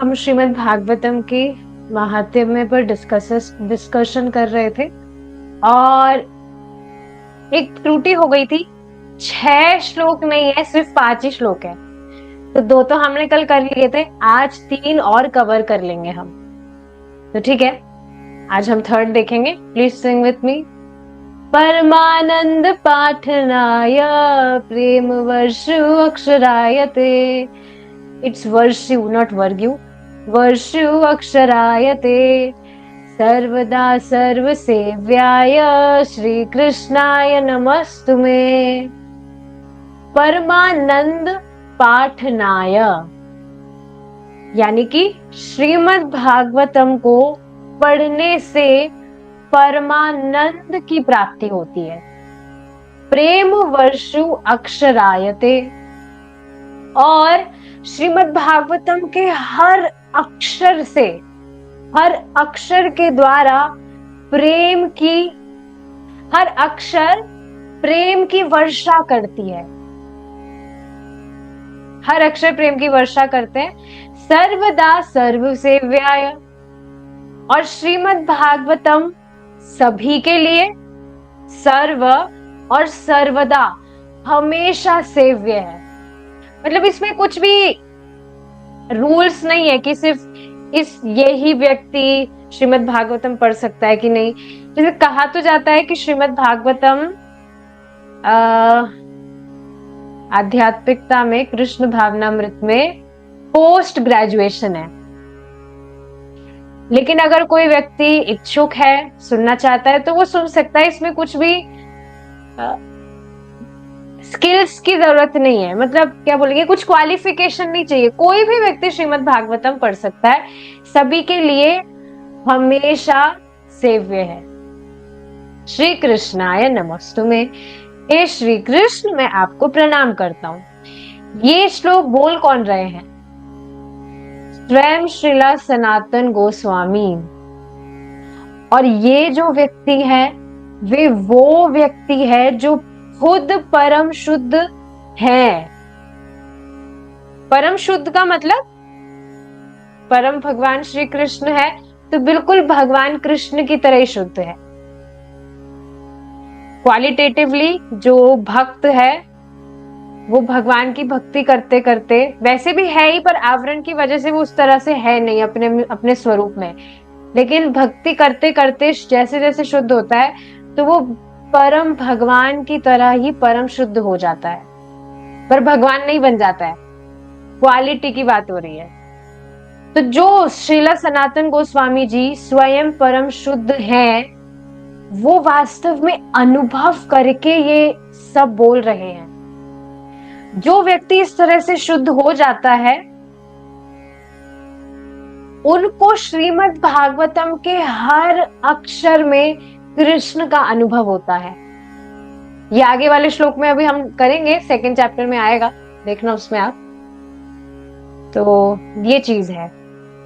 हम श्रीमद् भागवतम के महात्म्य पर डिस्कशन कर रहे थे और एक त्रुटि हो गई थी। 6 श्लोक नहीं है, सिर्फ 5 ही श्लोक है। तो 2 तो हमने कल कर लिए थे, आज 3 और कवर कर लेंगे हम। तो ठीक है, आज हम थर्ड देखेंगे। Please sing with me. परमानंद पाठनाय प्रेम वर्षु अक्षरायते। इट्स वर्षु, नॉट वर्ग्यू। वर्षु अक्षरायते सर्वदा सर्वसेव्याय श्री कृष्णाय नमस्तुमे। परमानंद पाठनाय यानी कि श्रीमद् भागवतम को पढ़ने से परमानंद की प्राप्ति होती है। प्रेम वर्षु अक्षरायते, और श्रीमद् भागवतम के हर अक्षर से, हर अक्षर के द्वारा प्रेम की, हर अक्षर प्रेम की वर्षा करती है। हर अक्षर प्रेम की वर्षा करते हैं। सर्वदा सर्वसेव्याय, और श्रीमद् भागवतम सभी के लिए, सर्व और सर्वदा, हमेशा सेव्य है। मतलब इसमें कुछ भी रूल्स नहीं है कि सिर्फ यही व्यक्ति श्रीमद् भागवतम पढ़ सकता है कि नहीं। जैसे कहा तो जाता है कि श्रीमद् भागवतम आध्यात्मिकता में, कृष्ण भावनामृत में पोस्ट ग्रेजुएशन है। लेकिन अगर कोई व्यक्ति इच्छुक है, सुनना चाहता है, तो वो सुन सकता है। इसमें कुछ भी स्किल्स की जरूरत नहीं है। मतलब क्या बोलेंगे, कुछ क्वालिफिकेशन नहीं चाहिए। कोई भी व्यक्ति श्रीमद् भागवतम पढ़ सकता है, सभी के लिए हमेशा सेव्य है। श्री कृष्णाय नमस्तुमे। हे श्री कृष्ण, मैं आपको प्रणाम करता हूं। ये श्लोक बोल कौन रहे हैं? स्वयं श्रीला सनातन गोस्वामी। और ये जो व्यक्ति है, वे वो व्यक्ति है जो खुद परम शुद्ध है। परम शुद्ध का मतलब परम भगवान श्री कृष्ण है, तो बिल्कुल भगवान कृष्ण की तरह ही शुद्ध है। क्वालिटेटिवली जो भक्त है, वो भगवान की भक्ति करते करते, वैसे भी है ही, पर आवरण की वजह से वो उस तरह से है नहीं अपने स्वरूप में। लेकिन भक्ति करते करते जैसे जैसे शुद्ध होता है, तो वो परम भगवान की तरह ही परम शुद्ध हो जाता है, पर भगवान नहीं बन जाता है। क्वालिटी की बात हो रही है। तो जो श्रीला सनातन गोस्वामी जी स्वयं परम शुद्ध हैं, वो वास्तव में अनुभव करके ये सब बोल रहे हैं। जो व्यक्ति इस तरह से शुद्ध हो जाता है, उनको श्रीमद् भागवतम के हर अक्षर में कृष्ण का अनुभव होता है। ये आगे वाले श्लोक में अभी हम करेंगे, 2nd चैप्टर में आएगा, देखना उसमें आप। तो ये चीज है।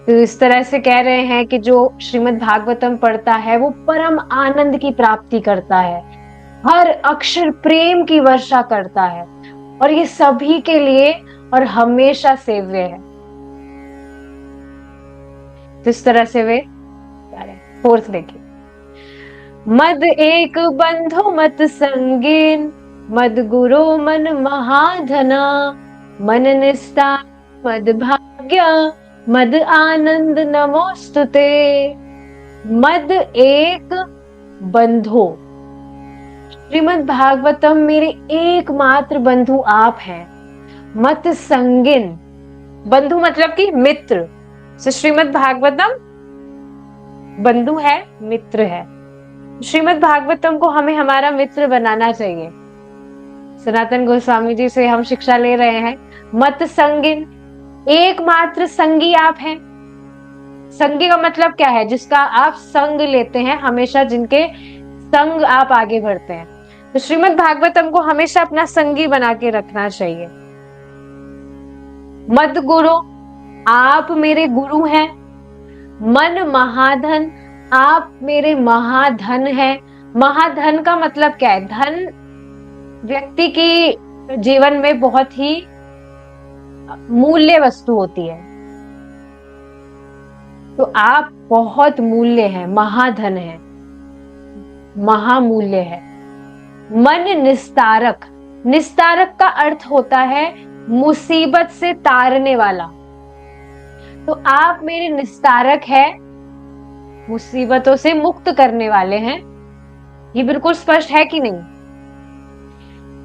तो इस तरह से कह रहे हैं कि जो श्रीमद् भागवतम पढ़ता है, वो परम आनंद की प्राप्ति करता है, हर अक्षर प्रेम की वर्षा करता है, और ये सभी के लिए और हमेशा सेव्य है। तो इस तरह से वे 4th देखिए। मद एक बंधु मत संगीन, मद गुरु मन महाधना, मन निष्ठा मद भाग्य, मद आनंद नमोस्तुते। मद एक बंधु, श्रीमद् भागवतम मेरे एकमात्र बंधु आप हैं। मत संगिन, बंधु मतलब कि मित्र। श्रीमद् भागवतम बंधु है, मित्र है। श्रीमद् भागवतम को हमें हमारा मित्र बनाना चाहिए। सनातन गोस्वामी जी से हम शिक्षा ले रहे हैं। मत संगिन, एकमात्र संगी आप हैं। संगी का मतलब क्या है? जिसका आप संग लेते हैं, हमेशा जिनके संग आप आगे बढ़ते हैं। तो श्रीमद् भागवतम को हमेशा अपना संगी बना के रखना चाहिए। मद गुरु, आप मेरे गुरु हैं। मन महाधन, आप मेरे महाधन हैं। महाधन का मतलब क्या है? धन व्यक्ति की जीवन में बहुत ही मूल्य वस्तु होती है। तो आप बहुत मूल्य है, महाधन है, महामूल्य है। मन निस्तारक, निस्तारक का अर्थ होता है मुसीबत से तारने वाला। तो आप मेरे निस्तारक है, मुसीबतों से मुक्त करने वाले हैं। ये बिल्कुल स्पष्ट है कि नहीं?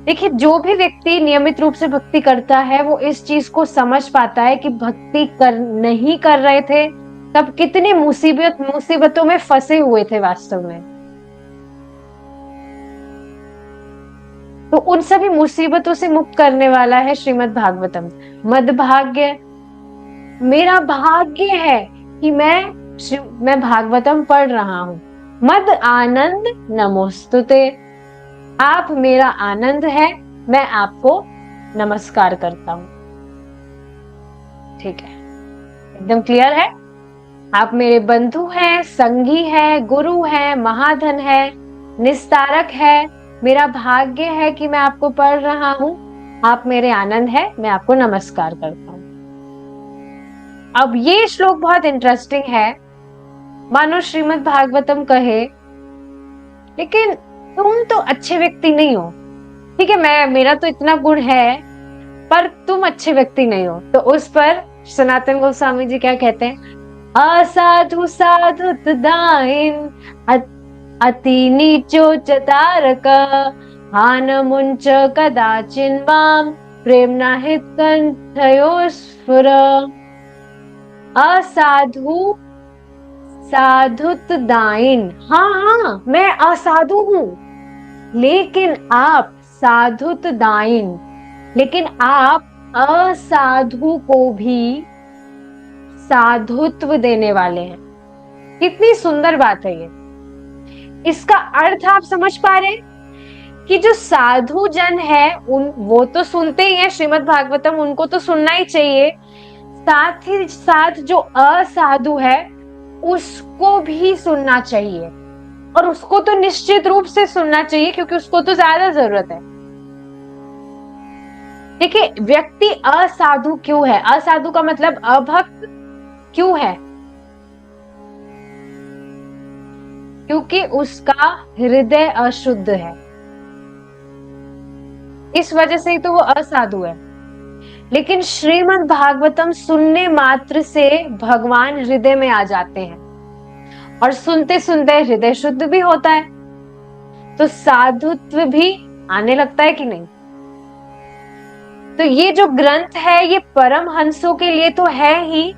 देखिए, जो भी व्यक्ति नियमित रूप से भक्ति करता है वो इस चीज को समझ पाता है कि भक्ति नहीं कर रहे थे तब कितनी मुसीबतों में फंसे हुए थे वास्तव में। तो उन सभी मुसीबतों से मुक्त करने वाला है श्रीमद् भागवतम। मद भाग्य, मेरा भाग्य है कि मैं भागवतम पढ़ रहा हूं। मद आनंद नमोस्तुते, आप मेरा आनंद है, मैं आपको नमस्कार करता हूं। ठीक है, एकदम क्लियर है। आप मेरे बंधु हैं, संगी हैं, गुरु हैं, महाधन है, निस्तारक है, मेरा भाग्य है कि मैं आपको पढ़ रहा हूं, आप मेरे आनंद है, मैं आपको नमस्कार करता हूं। अब ये श्लोक बहुत इंटरेस्टिंग है। मानो श्रीमद् भागवतम कहे, लेकिन तुम तो अच्छे व्यक्ति नहीं हो। ठीक है, मेरा तो इतना गुण है, पर तुम अच्छे व्यक्ति नहीं हो। तो उस पर सनातन गोस्वामी जी क्या कहते हैं? असाधु साधु दाइन अति नीचो चतारक हान मुंच कदाचिन माम प्रेमना हित कंठयो स्फुर। असाधु साधुत दाइन, हाँ, मैं असाधु हूं, लेकिन आप साधुत दाइन, लेकिन आप असाधु को भी साधुत्व देने वाले हैं। कितनी सुंदर बात है ये। इसका अर्थ आप समझ पा रहे हैं कि जो साधु जन है वो तो सुनते ही है श्रीमद् भागवतम, उनको तो सुनना ही चाहिए। साथ ही साथ जो असाधु है उसको भी सुनना चाहिए, और उसको तो निश्चित रूप से सुनना चाहिए क्योंकि उसको तो ज्यादा जरूरत है। देखिए, व्यक्ति असाधु क्यों है? असाधु का मतलब अभक्त क्यों है? क्योंकि उसका हृदय अशुद्ध है, इस वजह से ही तो वो असाधु है। लेकिन श्रीमद् भागवतम सुनने मात्र से भगवान हृदय में आ जाते हैं, और सुनते सुनते हृदय शुद्ध भी होता है, तो साधुत्व भी आने लगता है कि नहीं? तो ये जो ग्रंथ है ये परम हंसों के लिए तो है ही,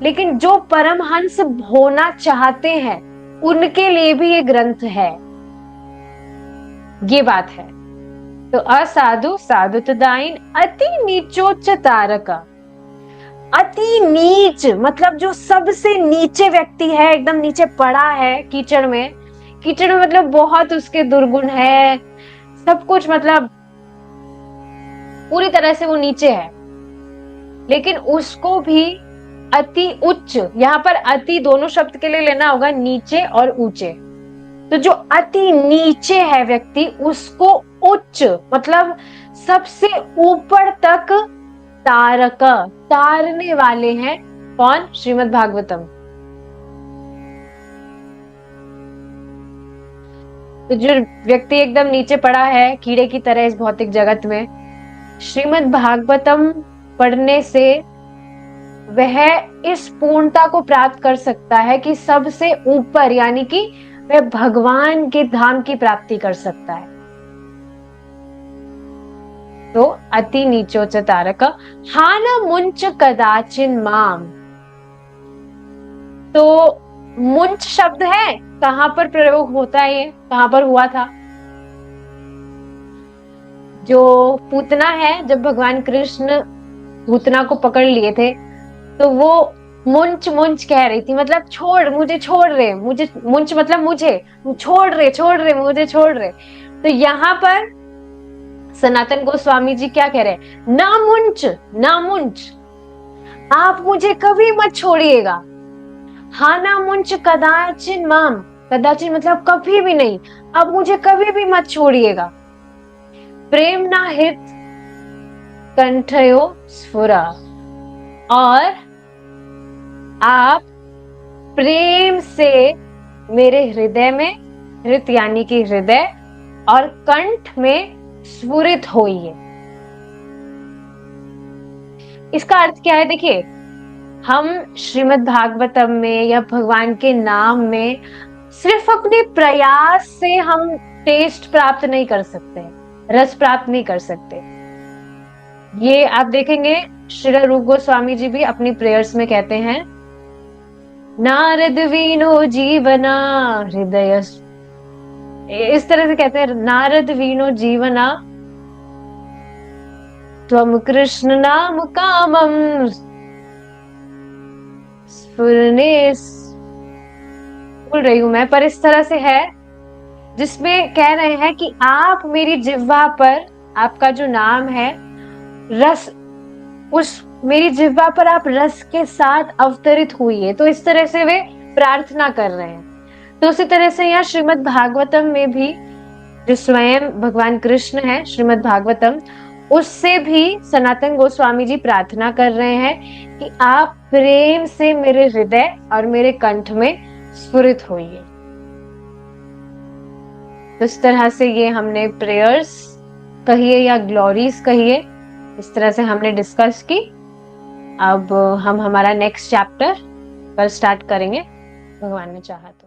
लेकिन जो परम हंस होना चाहते हैं उनके लिए भी ये ग्रंथ है। ये बात है। तो असाधु साधुत दाइन अति नीचोच्च तारक। अति नीच मतलब जो सबसे नीचे व्यक्ति है, एकदम नीचे पड़ा है कीचड़ में। कीचड़ में मतलब बहुत उसके दुर्गुण है, सब कुछ मतलब पूरी तरह से वो नीचे है, लेकिन उसको भी अति उच्च, यहाँ पर अति दोनों शब्द के लिए लेना होगा, नीचे और ऊंचे। तो जो अति नीचे है व्यक्ति उसको उच्च मतलब सबसे ऊपर तक तारक, तारने वाले हैं। कौन? श्रीमद् भागवतम। तो जो व्यक्ति एकदम नीचे पड़ा है कीड़े की तरह इस भौतिक जगत में, श्रीमद् भागवतम पढ़ने से वह इस पूर्णता को प्राप्त कर सकता है कि सबसे ऊपर, यानी कि वह भगवान के धाम की प्राप्ति कर सकता है। तो अति नीचोच तारक हाना मुंच कदाचिन माम। तो मुंच शब्द है, कहां पर प्रयोग होता है? ये कहां पर हुआ था? जो पूतना है, जब भगवान कृष्ण पूतना को पकड़ लिए थे तो वो मुंच मुंच कह रही थी, मतलब छोड़, मुझे छोड़ रहे, मुझे मुंच मतलब मुझे छोड़ रहे, मुझे छोड़ रहे। तो यहाँ पर सनातन गोस्वामी जी क्या कह रहे हैं? ना मुंच, ना मुंच, आप मुझे कभी मत छोड़िएगा। हाँ ना मुंच कदाचिन माम, कदाचिन मतलब कभी भी नहीं, आप मुझे कभी भी मत छोड़िएगा। प्रेम ना हित कंठयो स्फुरा, और आप प्रेम से मेरे हृदय में, हृत यानी कि हृदय, और कंठ में स्फुरित होइए। इसका अर्थ क्या है? देखिए, हम श्रीमद् भागवतम में या भगवान के नाम में सिर्फ अपने प्रयास से हम टेस्ट प्राप्त नहीं कर सकते, रस प्राप्त नहीं कर सकते। ये आप देखेंगे श्री रूप गोस्वामी जी भी अपनी प्रेयर्स में कहते हैं, नारद वीनो जीवना हृदय, इस तरह से कहते हैं, नारद वीनो जीवना त्वम कृष्ण नाम कामम स्फुरने, भूल रही हूं मैं, पर इस तरह से है जिसमें कह रहे हैं कि आप मेरी जिह्वा पर, आपका जो नाम है रस, उस मेरी जिह्वा पर आप रस के साथ अवतरित हुई। तो इस तरह से वे प्रार्थना कर रहे हैं। तो उसी तरह से यहाँ श्रीमद् भागवतम में भी जो स्वयं भगवान कृष्ण है, श्रीमद् भागवतम, उससे भी सनातन गोस्वामी जी प्रार्थना कर रहे हैं कि आप प्रेम से मेरे हृदय और मेरे कंठ में स्फुरित होइए। इस तरह से ये हमने प्रेयर्स कहिए या ग्लोरीज कहिए, इस तरह से हमने डिस्कस की। अब हम हमारा नेक्स्ट चैप्टर कल स्टार्ट करेंगे, भगवान ने चाहा तो।